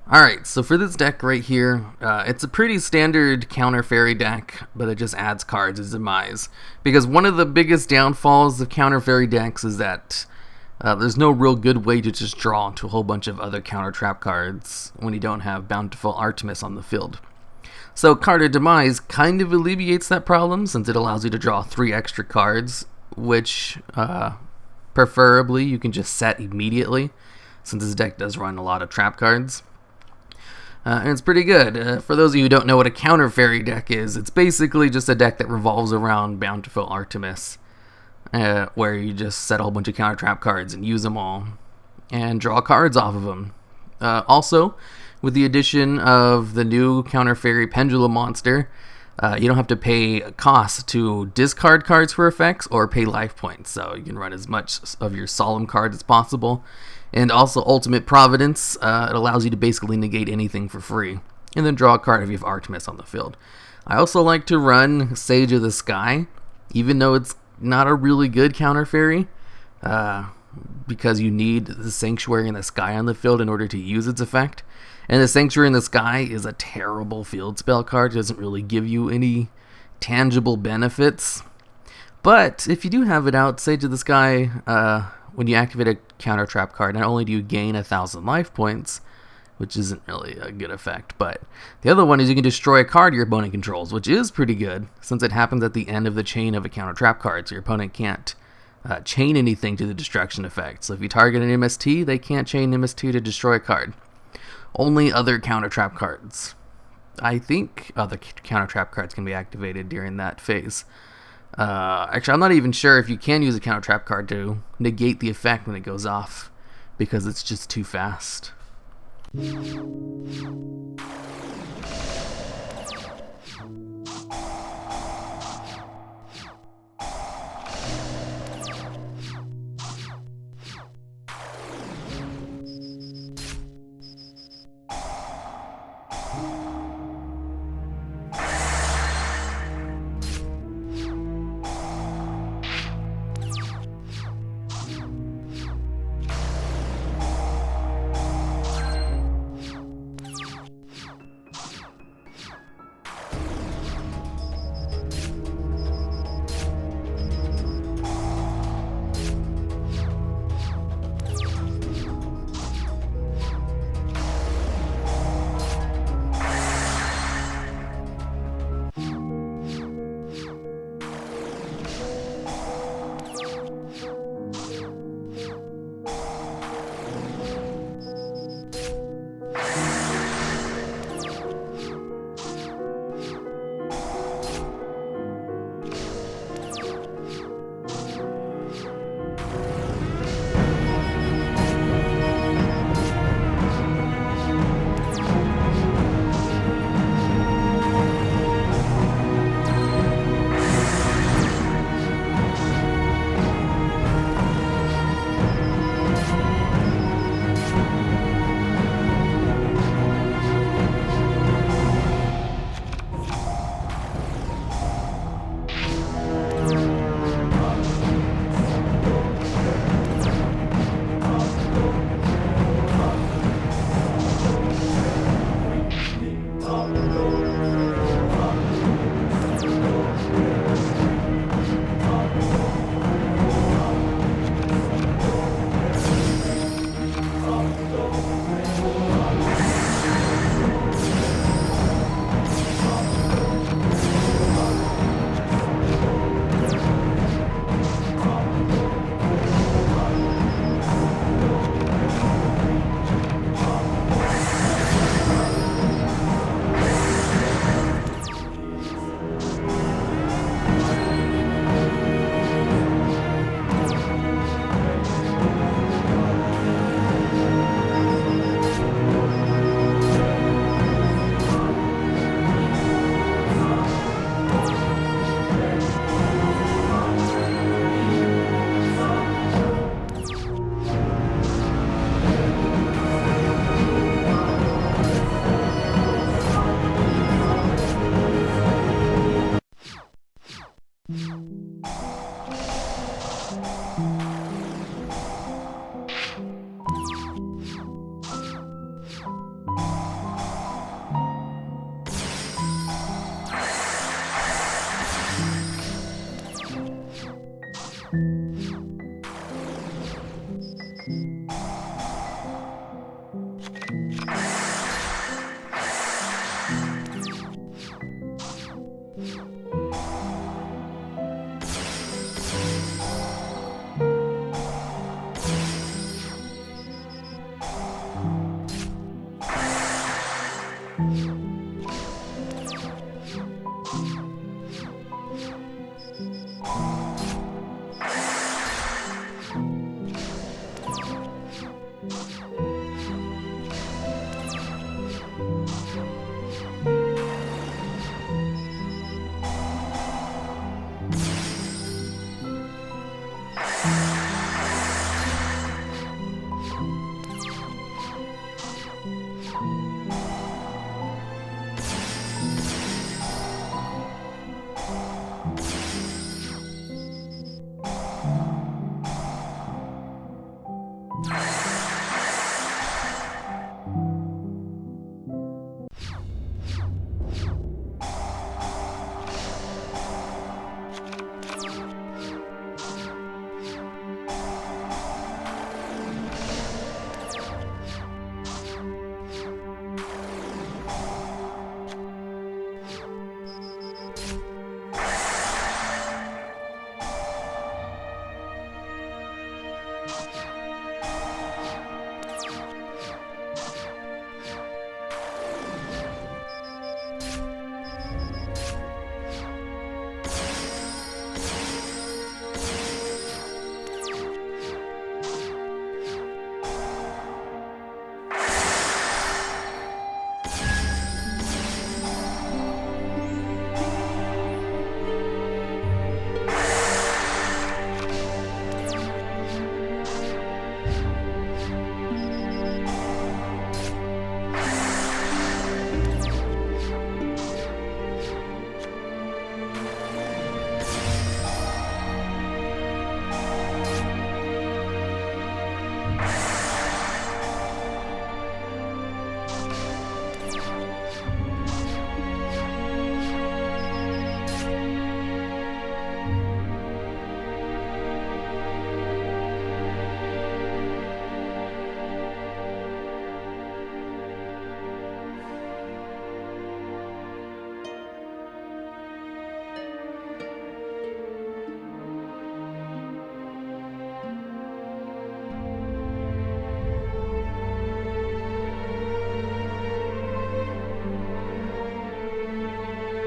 Alright, so for this deck right here, it's a pretty standard counter fairy deck, but it just adds cards as Demise. Because one of the biggest downfalls of counter fairy decks is that there's no real good way to just draw into a whole bunch of other counter trap cards when you don't have Bountiful Artemis on the field. So Card of Demise kind of alleviates that problem since it allows you to draw 3 extra cards, which preferably you can just set immediately, since this deck does run a lot of trap cards. And it's pretty good. For those of you who don't know what a counter fairy deck is, it's basically just a deck that revolves around Bountiful Artemis, where you just set a whole bunch of counter trap cards and use them all, and draw cards off of them. Also, with the addition of the new counter fairy Pendulum monster, you don't have to pay a cost to discard cards for effects or pay life points, so you can run as much of your Solemn card as possible. And also Ultimate Providence, it allows you to basically negate anything for free, and then draw a card if you have Artemis on the field. I also like to run Sage of the Sky, even though it's not a really good counter fairy, because you need the Sanctuary in the Sky on the field in order to use its effect. And the Sanctuary in the Sky is a terrible field spell card. It doesn't really give you any tangible benefits. But if you do have it out, Sage of the Sky, when you activate a counter trap card, not only do you gain 1,000 life points, which isn't really a good effect, but the other one is you can destroy a card your opponent controls, which is pretty good, since it happens at the end of the chain of a counter trap card, so your opponent can't chain anything to the destruction effect. So if you target an MST, they can't chain MST to destroy a card. Only other counter trap cards. I think other counter trap cards can be activated during that phase. Actually, I'm not even sure if you can use a counter trap card to negate the effect when it goes off, because it's just too fast.